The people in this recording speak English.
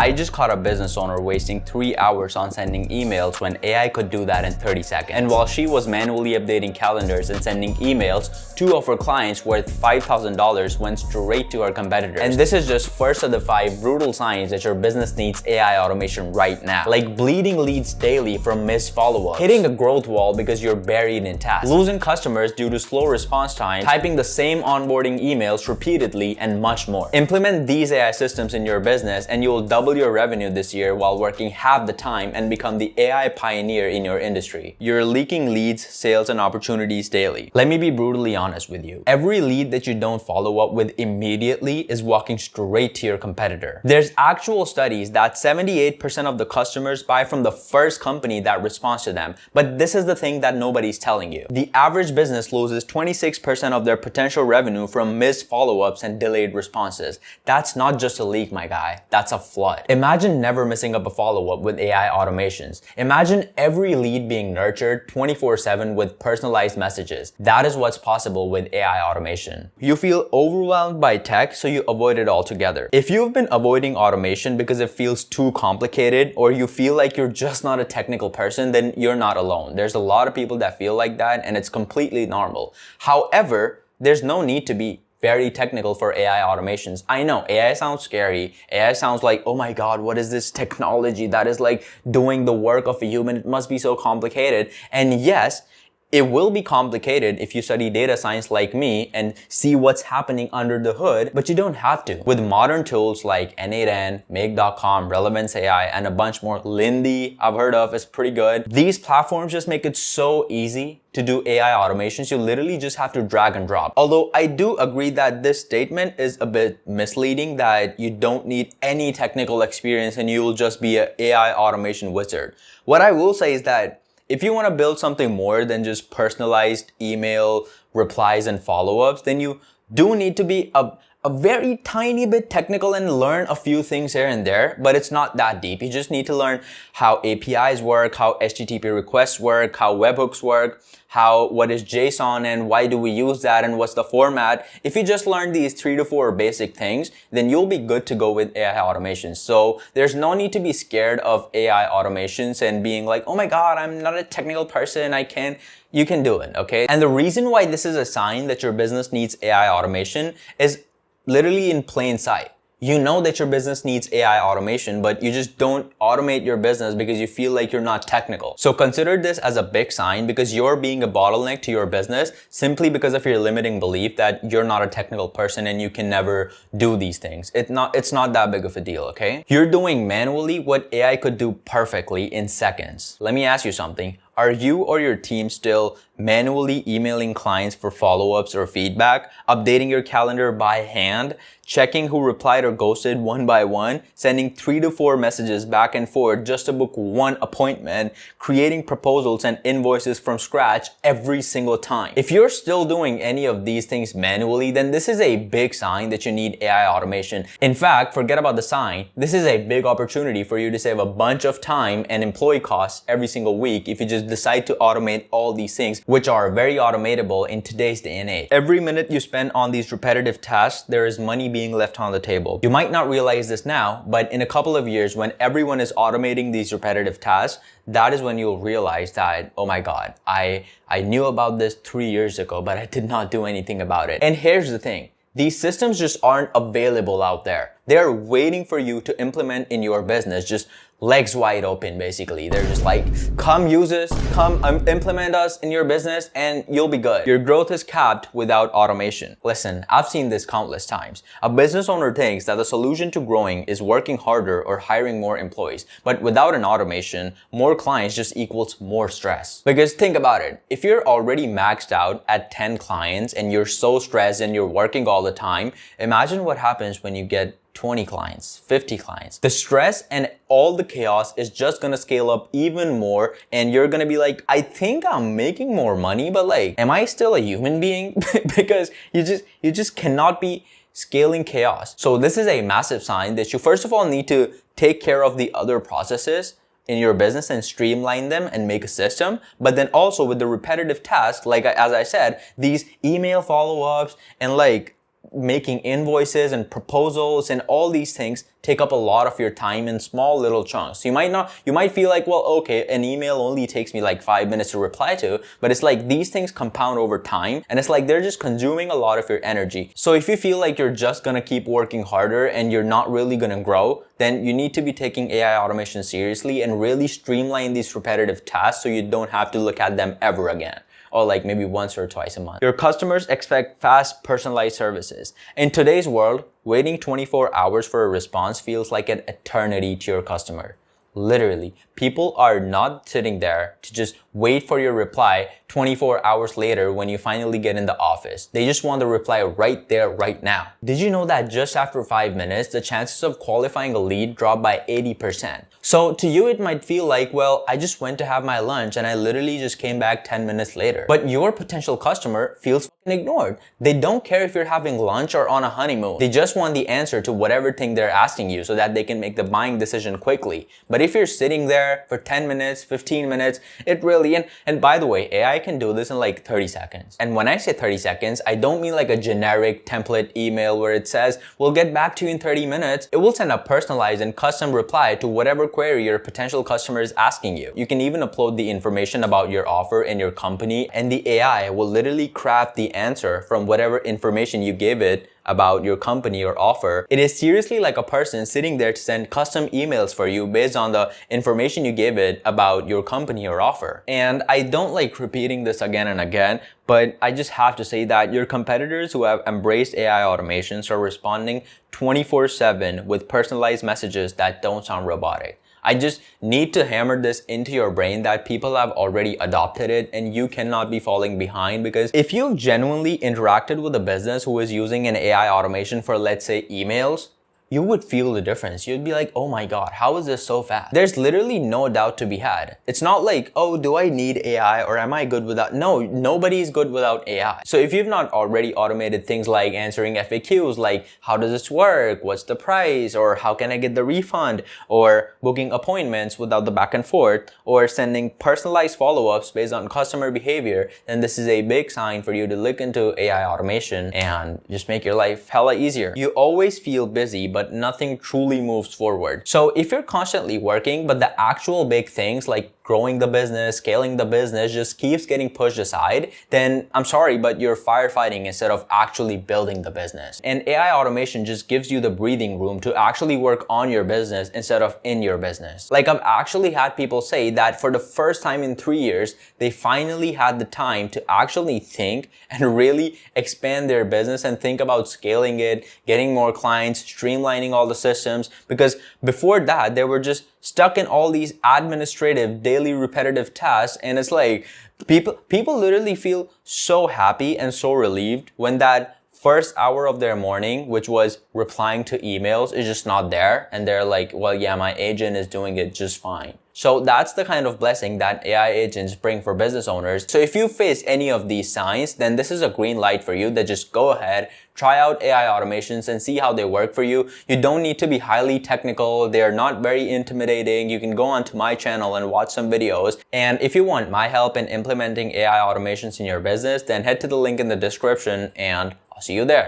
I just caught a business owner wasting 3 hours on sending emails when AI could do that in 30 seconds. And while she was manually updating calendars and sending emails, 2 of her clients worth $5,000 went straight to her competitors. And this is just first of the 5 brutal signs that your business needs AI automation right now. Like bleeding leads daily from missed follow-ups, hitting a growth wall because you're buried in tasks, losing customers due to slow response time, typing the same onboarding emails repeatedly, and much more. Implement these AI systems in your business and you will double your revenue this year while working half the time and become the AI pioneer in your industry. You're leaking leads, sales, and opportunities daily. Let me be brutally honest with you. Every lead that you don't follow up with immediately is walking straight to your competitor. There's actual studies that 78% of the customers buy from the first company that responds to them. But this is the thing that nobody's telling you. The average business loses 26% of their potential revenue from missed follow-ups and delayed responses. That's not just a leak, my guy. That's a flood. Imagine never missing up a follow-up with AI automations. Imagine every lead being nurtured 24/7 with personalized messages. That is what's possible with AI automation. You feel overwhelmed by tech, so you avoid it altogether. If you've been avoiding automation because it feels too complicated or you feel like you're just not a technical person, then you're not alone. There's a lot of people that feel like that and it's completely normal. However, there's no need to be very technical for AI automations. I know AI sounds scary. AI sounds like, oh my God, what is this technology that is like doing the work of a human? It must be so complicated. And yes, it will be complicated if you study data science like me and see what's happening under the hood, but you don't have to. With modern tools like N8N, Make.com, Relevance AI, and a bunch more, Lindy, I've heard of, is pretty good. These platforms just make it so easy to do AI automations. You literally just have to drag and drop. Although I do agree that this statement is a bit misleading, that you don't need any technical experience and you will just be an AI automation wizard. What I will say is that if you want to build something more than just personalized email replies and follow-ups, then you do need to be a very tiny bit technical and learn a few things here and there, but it's not that deep. You just need to learn how APIs work, how HTTP requests work, how webhooks work, what is JSON and why do we use that and what's the format. If you just learn these 3 to 4 basic things, then you'll be good to go with AI automations. So there's no need to be scared of AI automations and being like, oh my God, I'm not a technical person, you can do it, okay? And the reason why this is a sign that your business needs AI automation is literally in plain sight. You know that your business needs AI automation, but you just don't automate your business because you feel like you're not technical. So consider this as a big sign because you're being a bottleneck to your business simply because of your limiting belief that you're not a technical person and you can never do these things. It's not that big of a deal, okay? You're doing manually what AI could do perfectly in seconds. Let me ask you something. Are you or your team still manually emailing clients for follow-ups or feedback, updating your calendar by hand, checking who replied or ghosted one by one, sending 3 to 4 messages back and forth just to book one appointment, creating proposals and invoices from scratch every single time? If you're still doing any of these things manually, then this is a big sign that you need AI automation. In fact, forget about the sign. This is a big opportunity for you to save a bunch of time and employee costs every single week if you just decide to automate all these things, which are very automatable in today's day and age. Every minute you spend on these repetitive tasks, there is money being left on the table. You might not realize this now, but in a couple of years, when everyone is automating these repetitive tasks, that is when you'll realize that, oh my God, I knew about this 3 years ago, but I did not do anything about it. And here's the thing. These systems just aren't available out there. They're waiting for you to implement in your business, just legs wide open, basically. They're just like, come use us, come implement us in your business and you'll be good. Your growth is capped without automation. Listen, I've seen this countless times. A business owner thinks that the solution to growing is working harder or hiring more employees. But without an automation, more clients just equals more stress. Because think about it. If you're already maxed out at 10 clients and you're so stressed and you're working all the time, imagine what happens when you get 20 clients, 50 clients. The stress and all the chaos is just gonna scale up even more and you're gonna be like, I think I'm making more money, but like, am I still a human being? Because you just cannot be scaling chaos. So this is a massive sign that you first of all need to take care of the other processes in your business and streamline them and make a system. But then also with the repetitive tasks, like as I said, these email follow-ups and like making invoices and proposals and all these things take up a lot of your time in small little chunks. You might feel like, well, okay, an email only takes me like 5 minutes to reply to, but it's like these things compound over time, and it's like they're just consuming a lot of your energy. So if you feel like you're just gonna keep working harder and you're not really gonna grow, then you need to be taking AI automation seriously and really streamline these repetitive tasks so you don't have to look at them ever again, or like maybe once or twice a month. Your customers expect fast, personalized services. In today's world, waiting 24 hours for a response feels like an eternity to your customer. Literally, people are not sitting there to just wait for your reply 24 hours later when you finally get in the office. They just want the reply right there, right now. Did you know that just after 5 minutes, the chances of qualifying a lead drop by 80%? So to you, it might feel like, well, I just went to have my lunch and I literally just came back 10 minutes later. But your potential customer feels fucking ignored. They don't care if you're having lunch or on a honeymoon. They just want the answer to whatever thing they're asking you so that they can make the buying decision quickly. But if you're sitting there for 10 minutes, 15 minutes, it really, and by the way, AI can do this in like 30 seconds. And when I say 30 seconds, I don't mean like a generic template email where it says, we'll get back to you in 30 minutes. It will send a personalized and custom reply to whatever query your potential customer is asking you. You can even upload the information about your offer and your company, and the AI will literally craft the answer from whatever information you give it about your company or offer. It is seriously like a person sitting there to send custom emails for you based on the information you give it about your company or offer. And I don't like repeating this again and again, but I just have to say that your competitors who have embraced AI automations are responding 24/7 with personalized messages that don't sound robotic. I just need to hammer this into your brain that people have already adopted it and you cannot be falling behind, because if you've genuinely interacted with a business who is using an AI automation for, let's say, emails, you would feel the difference. You'd be like, oh my God, how is this so fast? There's literally no doubt to be had. It's not like, oh, do I need AI or am I good without? No, nobody's good without AI. So if you've not already automated things like answering FAQs, like how does this work? What's the price? Or how can I get the refund? Or booking appointments without the back and forth, or sending personalized follow-ups based on customer behavior, then this is a big sign for you to look into AI automation and just make your life hella easier. You always feel busy, but nothing truly moves forward. So if you're constantly working, but the actual big things like growing the business, scaling the business just keeps getting pushed aside, then I'm sorry, but you're firefighting instead of actually building the business. And AI automation just gives you the breathing room to actually work on your business instead of in your business. Like, I've actually had people say that for the first time in 3 years, they finally had the time to actually think and really expand their business and think about scaling it, getting more clients, streamlining all the systems, because before that, they were just stuck in all these administrative, daily repetitive tasks. And it's like, people literally feel so happy and so relieved when that first hour of their morning, which was replying to emails, is just not there. And they're like, well, yeah, my agent is doing it just fine. So that's the kind of blessing that AI agents bring for business owners. So if you face any of these signs, then this is a green light for you that just go ahead, try out AI automations and see how they work for you. You don't need to be highly technical. They are not very intimidating. You can go onto my channel and watch some videos. And if you want my help in implementing AI automations in your business, then head to the link in the description and I'll see you there.